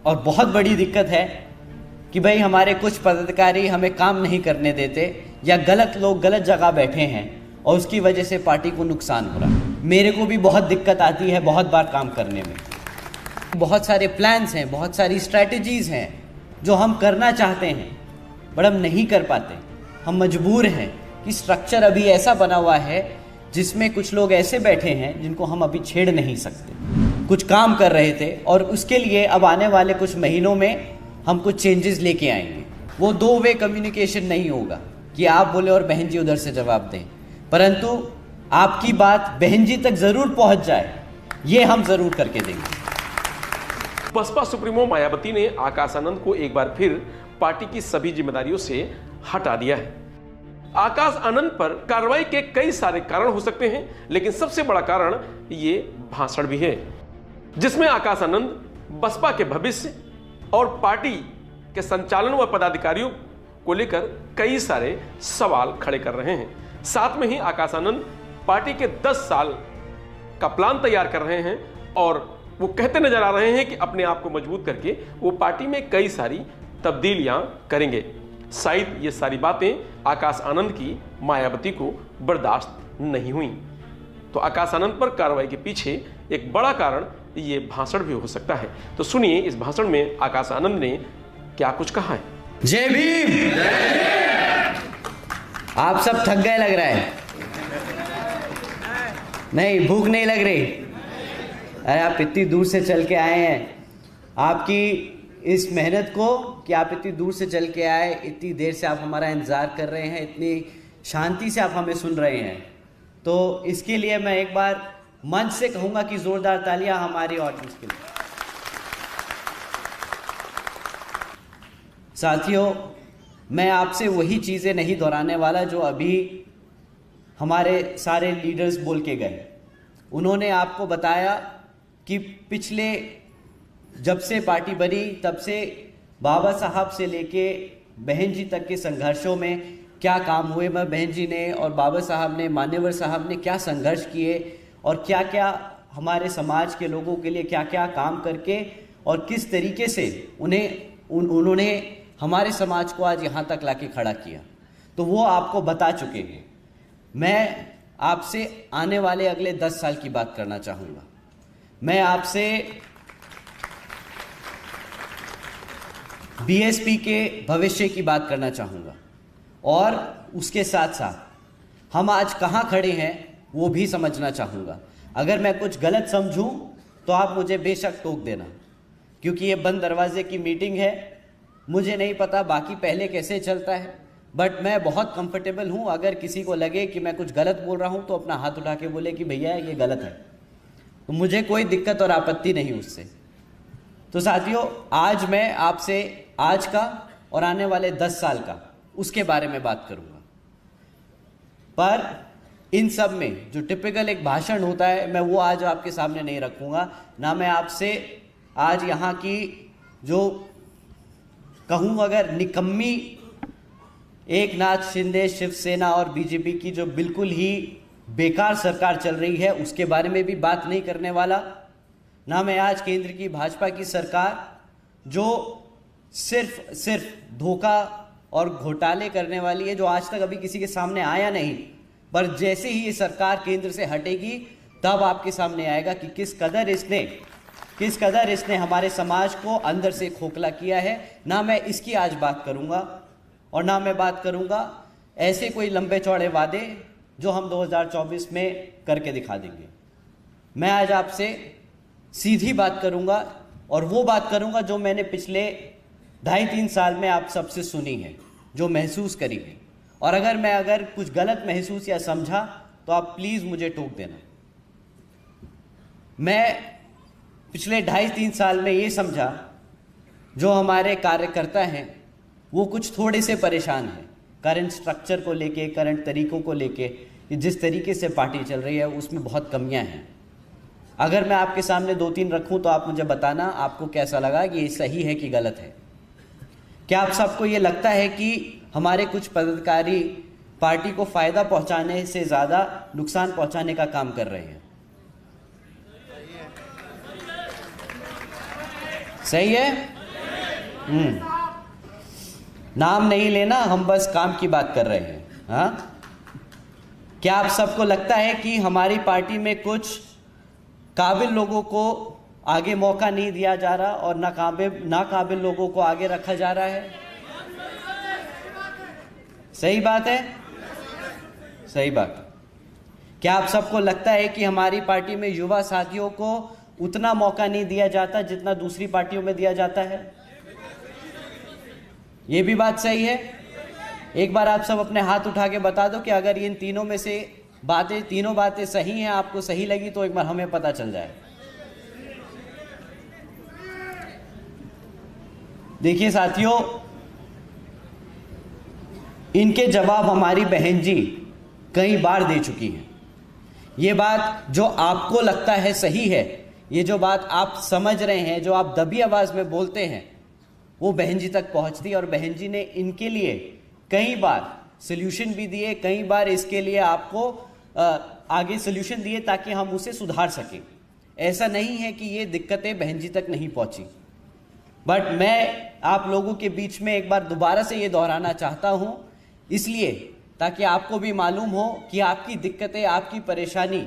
और बहुत बड़ी दिक्कत है कि भाई हमारे कुछ पदाधिकारी हमें काम नहीं करने देते या गलत लोग गलत जगह बैठे हैं और उसकी वजह से पार्टी को नुकसान हो रहा है। मेरे को भी बहुत दिक्कत आती है बहुत बार काम करने में। बहुत सारे प्लान्स हैं, बहुत सारी स्ट्रैटेजीज़ हैं जो हम करना चाहते हैं बट हम नहीं कर पाते। हम मजबूर हैं कि स्ट्रक्चर अभी ऐसा बना हुआ है जिसमें कुछ लोग ऐसे बैठे हैं जिनको हम अभी छेड़ नहीं सकते। कुछ काम कर रहे थे और उसके लिए अब आने वाले कुछ महीनों में हम कुछ चेंजेस लेके आएंगे। वो 2 वे कम्युनिकेशन नहीं होगा कि आप बोले और बहन जी उधर से जवाब दें, परंतु आपकी बात बहन जी तक जरूर पहुंच जाए, ये हम जरूर करके देंगे। बसपा सुप्रीमो मायावती ने आकाश आनंद को एक बार फिर पार्टी की सभी जिम्मेदारियों से हटा दिया है। आकाश आनंद पर कार्रवाई के कई सारे कारण हो सकते हैं, लेकिन सबसे बड़ा कारण ये भाषण भी है जिसमें आकाश आनंद बसपा के भविष्य और पार्टी के संचालन व पदाधिकारियों को लेकर कई सारे सवाल खड़े कर रहे हैं। साथ में ही आकाश आनंद पार्टी के 10 साल का प्लान तैयार कर रहे हैं और वो कहते नजर आ रहे हैं कि अपने आप को मजबूत करके वो पार्टी में कई सारी तब्दीलियां करेंगे। शायद ये सारी बातें आकाश आनंद की मायावती को बर्दाश्त नहीं हुई। तो आकाश आनंद पर कार्रवाई के पीछे एक बड़ा कारण ये भाषण भी हो सकता है। तो सुनिए इस भाषण में आकाश आनंद ने क्या कुछ कहा है। जय भीम। आप सब थक गए लग रहा है। नहीं, भूख नहीं लग रही? अरे आप इतनी दूर से चल के आए हैं, आपकी इस मेहनत को कि आप इतनी दूर से चल के आए, इतनी देर से आप हमारा इंतज़ार कर रहे हैं, इतनी शांति से आप हमें सुन रहे हैं, तो इसके लिए मैं एक बार मंच से कहूँगा कि ज़ोरदार तालियां हमारी ऑडियंस के लिए। साथियों, मैं आपसे वही चीज़ें नहीं दोहराने वाला जो अभी हमारे सारे लीडर्स बोल के गए। उन्होंने आपको बताया कि पिछले जब से पार्टी बनी तब से बाबा साहब से लेके बहन जी तक के संघर्षों में क्या काम हुए। मैं बहन जी ने और बाबा साहब ने, मान्यवर साहब ने क्या संघर्ष किए और क्या क्या हमारे समाज के लोगों के लिए क्या क्या काम करके और किस तरीके से उन्होंने हमारे समाज को आज यहाँ तक लाके खड़ा किया, तो वो आपको बता चुके हैं। मैं आपसे आने वाले अगले 10 साल की बात करना चाहूँगा। मैं आपसे बीएसपी के भविष्य की बात करना चाहूँगा और उसके साथ साथ हम आज कहाँ खड़े हैं वो भी समझना चाहूँगा। अगर मैं कुछ गलत समझूं तो आप मुझे बेशक टोक देना, क्योंकि ये बंद दरवाजे की मीटिंग है। मुझे नहीं पता बाकी पहले कैसे चलता है, बट मैं बहुत कंफर्टेबल हूँ। अगर किसी को लगे कि मैं कुछ गलत बोल रहा हूँ तो अपना हाथ उठा के बोले कि भैया ये गलत है, तो मुझे कोई दिक्कत और आपत्ति नहीं उससे। तो साथियों, आज मैं आपसे आज का और आने वाले 10 साल का उसके बारे में बात करूँगा। पर इन सब में जो टिपिकल एक भाषण होता है मैं वो आज आपके सामने नहीं रखूँगा। ना मैं आपसे आज यहाँ की जो कहूँ अगर निकम्मी एकनाथ शिंदे, शिवसेना और बीजेपी की जो बिल्कुल ही बेकार सरकार चल रही है उसके बारे में भी बात नहीं करने वाला। ना मैं आज केंद्र की भाजपा की सरकार जो सिर्फ धोखा और घोटाले करने वाली है, जो आज तक अभी किसी के सामने आया नहीं, पर जैसे ही ये सरकार केंद्र से हटेगी तब आपके सामने आएगा कि किस कदर इसने हमारे समाज को अंदर से खोखला किया है। ना मैं इसकी आज बात करूंगा और ना मैं बात करूंगा ऐसे कोई लंबे चौड़े वादे जो हम 2024 में करके दिखा देंगे। मैं आज आपसे सीधी बात करूंगा और वो बात करूंगा जो मैंने पिछले 2.5-3 साल में आप सबसे सुनी है, जो महसूस करी है। और अगर कुछ गलत महसूस या समझा तो आप प्लीज़ मुझे टोक देना। मैं पिछले 2.5-3 साल में ये समझा जो हमारे कार्यकर्ता हैं वो कुछ थोड़े से परेशान हैं करंट स्ट्रक्चर को लेके, करंट तरीकों को लेके, कि जिस तरीके से पार्टी चल रही है उसमें बहुत कमियां हैं। अगर मैं आपके सामने 2-3 रखूं तो आप मुझे बताना आपको कैसा लगा, कि ये सही है कि गलत है। क्या आप सबको ये लगता है कि हमारे कुछ पदाधिकारी पार्टी को फ़ायदा पहुंचाने से ज़्यादा नुकसान पहुंचाने का काम कर रहे हैं? सही है? नाम नहीं लेना, हम बस काम की बात कर रहे हैं। हाँ, क्या आप सबको लगता है कि हमारी पार्टी में कुछ काबिल लोगों को आगे मौका नहीं दिया जा रहा और नाकाबिल लोगों को आगे रखा जा रहा है? सही बात है? सही बात। क्या आप सबको लगता है कि हमारी पार्टी में युवा साथियों को उतना मौका नहीं दिया जाता जितना दूसरी पार्टियों में दिया जाता है? ये भी बात सही है? एक बार आप सब अपने हाथ उठा के बता दो कि अगर इन तीनों में से तीनों बातें सही हैं, आपको सही लगी तो एक बार हमें पता चल जाए। देखिए साथियों, इनके जवाब हमारी बहन जी कई बार दे चुकी हैं। ये बात जो आपको लगता है सही है, ये जो बात आप समझ रहे हैं, जो आप दबी आवाज में बोलते हैं, वो बहन जी तक पहुंचती है और बहन जी ने इनके लिए कई बार सॉल्यूशन भी दिए, कई बार इसके लिए आपको आगे सॉल्यूशन दिए ताकि हम उसे सुधार सकें। ऐसा नहीं है कि ये दिक्कतें बहन जी तक नहीं पहुंची, बट मैं आप लोगों के बीच में एक बार दोबारा से ये दोहराना चाहता हूं, इसलिए ताकि आपको भी मालूम हो कि आपकी दिक्कतें, आपकी परेशानी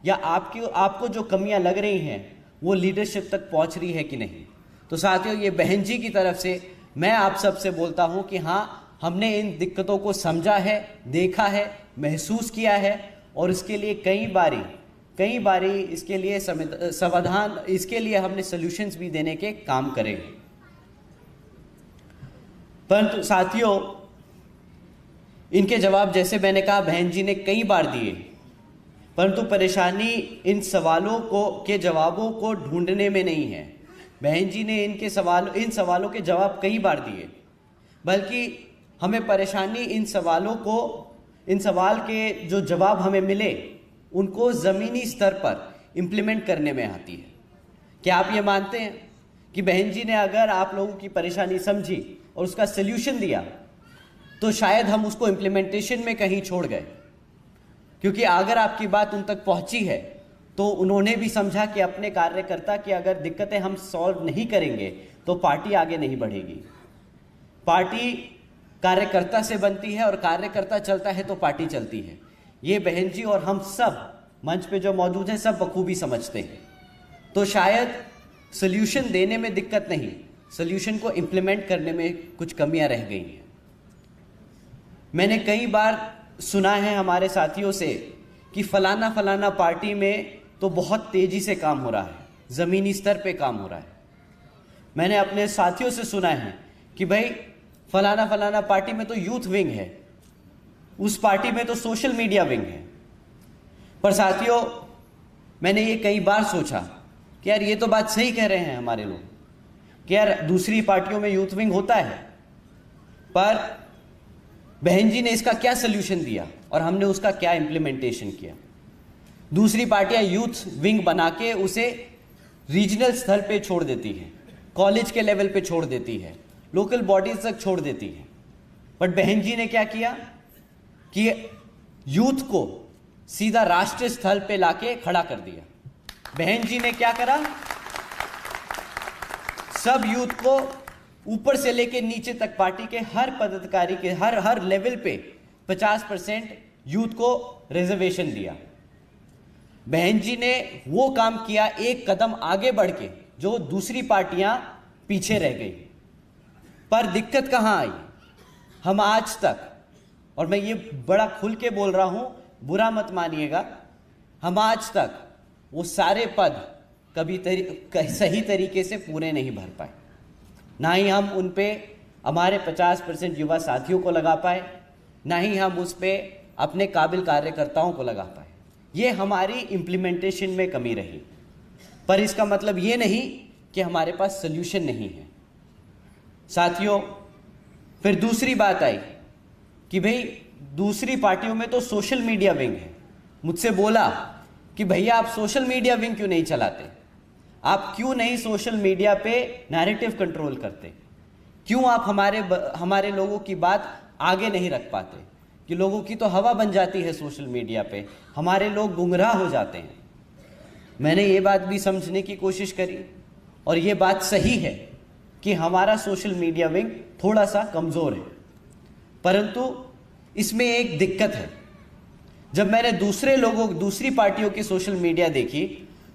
या आपको जो कमियां लग रही हैं वो लीडरशिप तक पहुंच रही है कि नहीं। तो साथियों, ये बहन जी की तरफ से मैं आप सबसे बोलता हूं कि हाँ, हमने इन दिक्कतों को समझा है, देखा है, महसूस किया है और इसके लिए कई बारी इसके लिए समाधान, इसके लिए हमने सॉल्यूशंस भी देने के काम करेंगे। परंतु साथियों, इनके जवाब जैसे मैंने कहा बहन जी ने कई बार दिए, परंतु परेशानी इन सवालों के जवाबों को ढूंढने में नहीं है। बहन जी ने इन सवालों के जवाब कई बार दिए, बल्कि हमें परेशानी इन सवाल के जो जवाब हमें मिले उनको ज़मीनी स्तर पर इम्प्लीमेंट करने में आती है। क्या आप ये मानते हैं कि बहन जी ने अगर आप लोगों की परेशानी समझी और उसका सल्यूशन दिया तो शायद हम उसको इम्प्लीमेंटेशन में कहीं छोड़ गए? क्योंकि अगर आपकी बात उन तक पहुंची है तो उन्होंने भी समझा कि अपने कार्यकर्ता की अगर दिक्कतें हम सॉल्व नहीं करेंगे तो पार्टी आगे नहीं बढ़ेगी। पार्टी कार्यकर्ता से बनती है और कार्यकर्ता चलता है तो पार्टी चलती है। ये बहन जी और हम सब मंच पे जो मौजूद हैं सब बखूबी समझते हैं। तो शायद सॉल्यूशन देने में दिक्कत नहीं, सॉल्यूशन को इम्प्लीमेंट करने में कुछ कमियां रह गई हैं। मैंने कई बार सुना है हमारे साथियों से कि फलाना पार्टी में तो बहुत तेजी से काम हो रहा है, ज़मीनी स्तर पे काम हो रहा है। मैंने अपने साथियों से सुना है कि भाई फलाना पार्टी में तो यूथ विंग है, उस पार्टी में तो सोशल मीडिया विंग है। पर साथियों, मैंने ये कई बार सोचा कि यार ये तो बात सही कह रहे हैं हमारे लोग कि यार दूसरी पार्टियों में यूथ विंग होता है, पर बहन जी ने इसका क्या सल्यूशन दिया और हमने उसका क्या इम्प्लीमेंटेशन किया। दूसरी पार्टियां यूथ विंग बना के उसे रीजनल स्तर पे छोड़ देती हैं, कॉलेज के लेवल पे छोड़ देती है, लोकल बॉडीज तक छोड़ देती है। बट बहन जी ने क्या किया कि यूथ को सीधा राष्ट्रीय स्तर पे लाके खड़ा कर दिया। बहन जी ने क्या करा, सब यूथ को ऊपर से लेके नीचे तक पार्टी के हर पदाधिकारी के हर लेवल पे 50% यूथ को रिजर्वेशन दिया। बहन जी ने वो काम किया एक कदम आगे बढ़ के जो दूसरी पार्टियां पीछे रह गई। पर दिक्कत कहां आई, हम आज तक, और मैं ये बड़ा खुल के बोल रहा हूं, बुरा मत मानिएगा, हम आज तक वो सारे पद कभी सही तरीके से पूरे नहीं भर पाए। ना ही हम उन पे हमारे 50% युवा साथियों को लगा पाए, ना ही हम उस पे अपने काबिल कार्यकर्ताओं को लगा पाए। ये हमारी इम्प्लीमेंटेशन में कमी रही। पर इसका मतलब ये नहीं कि हमारे पास सल्यूशन नहीं है। साथियों, फिर दूसरी बात आई कि भाई दूसरी पार्टियों में तो सोशल मीडिया विंग है। मुझसे बोला कि भैया आप सोशल मीडिया विंग क्यों नहीं चलाते, आप क्यों नहीं सोशल मीडिया पे नैरेटिव कंट्रोल करते, क्यों आप हमारे लोगों की बात आगे नहीं रख पाते, कि लोगों की तो हवा बन जाती है सोशल मीडिया पे, हमारे लोग गुमराह हो जाते हैं। मैंने ये बात भी समझने की कोशिश करी, और ये बात सही है कि हमारा सोशल मीडिया विंग थोड़ा सा कमज़ोर है, परंतु इसमें एक दिक्कत है। जब मैंने दूसरी पार्टियों की सोशल मीडिया देखी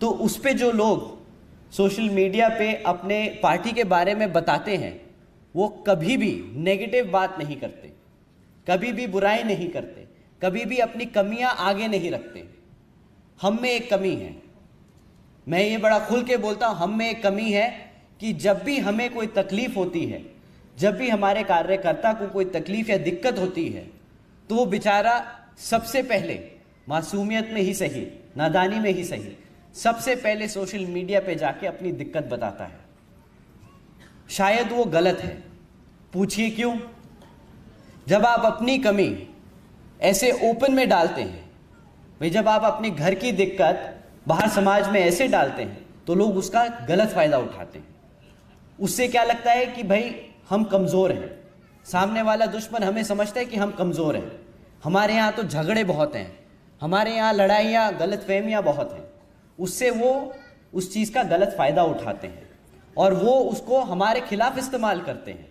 तो उस पे जो लोग सोशल मीडिया पे अपने पार्टी के बारे में बताते हैं वो कभी भी नेगेटिव बात नहीं करते, कभी भी बुराई नहीं करते, कभी भी अपनी कमियां आगे नहीं रखते। हम में एक कमी है, मैं ये बड़ा खुल के बोलता हूं, हम में एक कमी है कि जब भी हमें कोई तकलीफ होती है, जब भी हमारे कार्यकर्ता को कोई तकलीफ या दिक्कत होती है, तो वो बेचारा सबसे पहले मासूमियत में ही सही, नादानी में ही सही, सबसे पहले सोशल मीडिया पे जाके अपनी दिक्कत बताता है। शायद वो गलत है, पूछिए क्यों? जब आप अपनी कमी ऐसे ओपन में डालते हैं, भाई जब आप अपने घर की दिक्कत बाहर समाज में ऐसे डालते हैं तो लोग उसका गलत फायदा उठाते हैं। उससे क्या लगता है कि भाई हम कमज़ोर हैं, सामने वाला दुश्मन हमें समझता है कि हम कमज़ोर हैं, हमारे यहाँ तो झगड़े बहुत हैं, हमारे यहाँ लड़ाइयाँ गलतफहमियाँ बहुत हैं। उससे वो उस चीज़ का गलत फ़ायदा उठाते हैं और वो उसको हमारे खिलाफ इस्तेमाल करते हैं,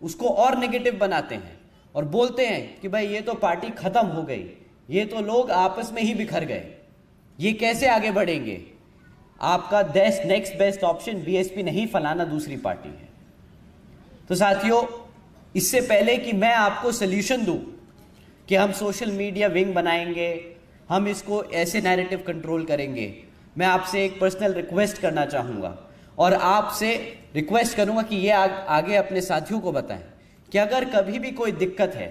उसको और नेगेटिव बनाते हैं और बोलते हैं कि भाई ये तो पार्टी ख़त्म हो गई, ये तो लोग आपस में ही बिखर गए, ये कैसे आगे बढ़ेंगे, आपका नेक्स्ट बेस्ट ऑप्शन बीएसपी नहीं, फलाना दूसरी पार्टी है। तो साथियों, इससे पहले कि मैं आपको सल्यूशन दूं कि हम सोशल मीडिया विंग बनाएंगे, हम इसको ऐसे नैरेटिव कंट्रोल करेंगे, मैं आपसे एक पर्सनल रिक्वेस्ट करना चाहूँगा और आपसे रिक्वेस्ट करूँगा कि ये आगे अपने साथियों को बताएं कि अगर कभी भी कोई दिक्कत है,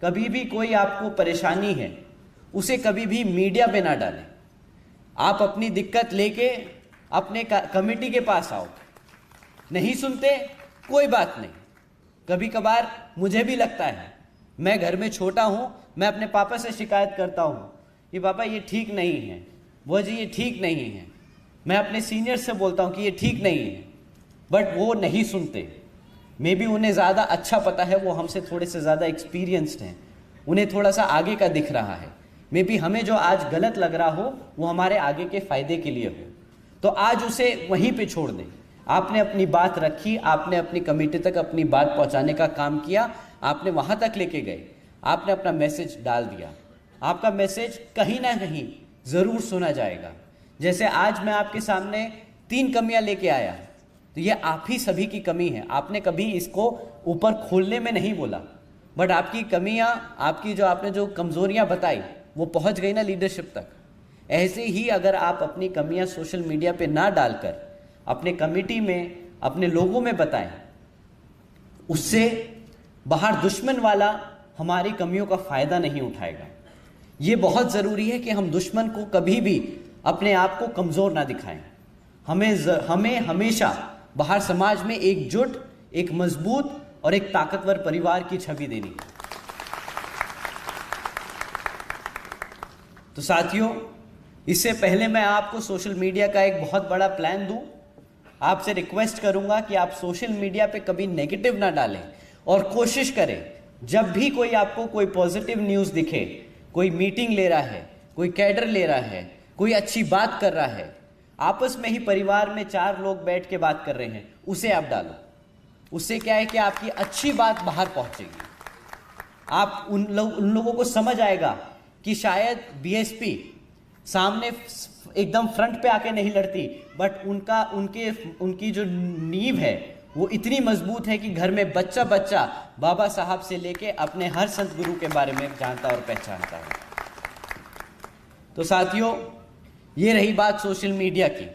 कभी भी कोई आपको परेशानी है, उसे कभी भी मीडिया पे ना डालें। आप अपनी दिक्कत लेके अपने कमेटी के पास आओ, नहीं सुनते कोई बात नहीं। कभी कभार मुझे भी लगता है, मैं घर में छोटा हूँ, मैं अपने पापा से शिकायत करता हूँ कि पापा ये ठीक नहीं है, वो जी ये ठीक नहीं है। मैं अपने सीनियर से बोलता हूँ कि ये ठीक नहीं है, बट वो नहीं सुनते। मे बी उन्हें ज़्यादा अच्छा पता है, वो हमसे थोड़े से ज़्यादा एक्सपीरियंस्ड हैं, उन्हें थोड़ा सा आगे का दिख रहा है। मे बी हमें जो आज गलत लग रहा हो वो हमारे आगे के फ़ायदे के लिए हो, तो आज उसे वहीं पे छोड़ दें। आपने अपनी बात रखी, आपने अपनी कमेटी तक अपनी बात पहुंचाने का काम किया, आपने वहां तक लेके गए, आपने अपना मैसेज डाल दिया, आपका मैसेज कहीं ना कहीं ज़रूर सुना जाएगा। जैसे आज मैं आपके सामने 3 कमियां लेके आया, तो ये आप ही सभी की कमी है। आपने कभी इसको ऊपर खोलने में नहीं बोला, बट आपकी कमियां, आपकी जो आपने जो कमज़ोरियां बताई वो पहुंच गई ना लीडरशिप तक। ऐसे ही अगर आप अपनी कमियां सोशल मीडिया पे ना डालकर अपने कमेटी में, अपने लोगों में बताएं, उससे बाहर दुश्मन वाला हमारी कमियों का फ़ायदा नहीं उठाएगा। ये बहुत ज़रूरी है कि हम दुश्मन को कभी भी अपने आप को कमज़ोर ना दिखाएं। हमें हमेशा बाहर समाज में एकजुट, एक मजबूत और एक ताकतवर परिवार की छवि देनी है। तो साथियों, इससे पहले मैं आपको सोशल मीडिया का एक बहुत बड़ा प्लान दूं, आपसे रिक्वेस्ट करूंगा कि आप सोशल मीडिया पे कभी नेगेटिव ना डालें और कोशिश करें जब भी कोई आपको कोई पॉजिटिव न्यूज़ दिखे, कोई मीटिंग ले रहा है, कोई कैडर ले रहा है, कोई अच्छी बात कर रहा है, आपस में ही परिवार में 4 लोग बैठ के बात कर रहे हैं, उसे आप डालो। उससे क्या है कि आपकी अच्छी बात बाहर पहुंचेगी। आप उन लोगों को समझ आएगा कि शायद बीएसपी सामने एकदम फ्रंट पे आके नहीं लड़ती, बट उनकी जो नींव है वो इतनी मजबूत है कि घर में बच्चा बच्चा बाबा साहब से लेके अपने हर संत गुरु के बारे में जानता और पहचानता है। तो साथियों, ये रही बात सोशल मीडिया की।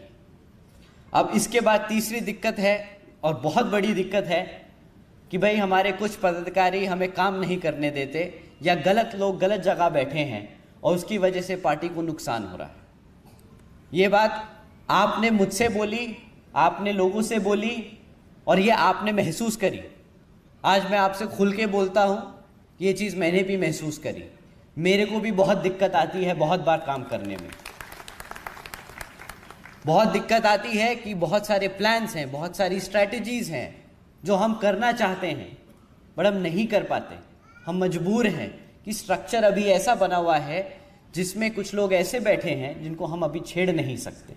अब इसके बाद तीसरी दिक्कत है और बहुत बड़ी दिक्कत है कि भाई हमारे कुछ पदाधिकारी हमें काम नहीं करने देते या गलत लोग गलत जगह बैठे हैं और उसकी वजह से पार्टी को नुकसान हो रहा है। ये बात आपने मुझसे बोली, आपने लोगों से बोली और ये आपने महसूस करी। आज मैं आपसे खुल के बोलता हूँ, ये चीज़ मैंने भी महसूस करी। मेरे को भी बहुत दिक्कत आती है बहुत बार काम करने में। बहुत दिक्कत आती है कि बहुत सारे प्लान्स हैं, बहुत सारी स्ट्रैटेजीज़ हैं जो हम करना चाहते हैं बट हम नहीं कर पाते। हम मजबूर हैं कि स्ट्रक्चर अभी ऐसा बना हुआ है जिसमें कुछ लोग ऐसे बैठे हैं जिनको हम अभी छेड़ नहीं सकते।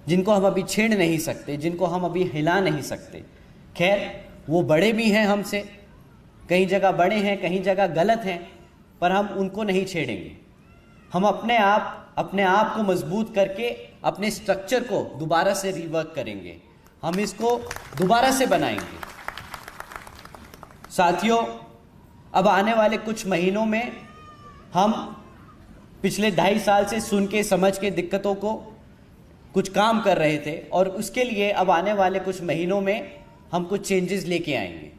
जिनको हम अभी छेड़ नहीं सकते, जिनको हम अभी हिला नहीं सकते। खैर, वो बड़े भी हैं हमसे, कहीं जगह बड़े हैं, कहीं जगह गलत हैं, पर हम उनको नहीं छेड़ेंगे। हम अपने आप को मजबूत करके अपने स्ट्रक्चर को दोबारा से रिवर्क करेंगे, हम इसको दोबारा से बनाएंगे। साथियों, अब आने वाले कुछ महीनों में हम पिछले 2.5 साल से सुन के समझ के दिक्कतों को कुछ काम कर रहे थे, और उसके लिए अब आने वाले कुछ महीनों में हम कुछ चेंजेस लेके आएंगे।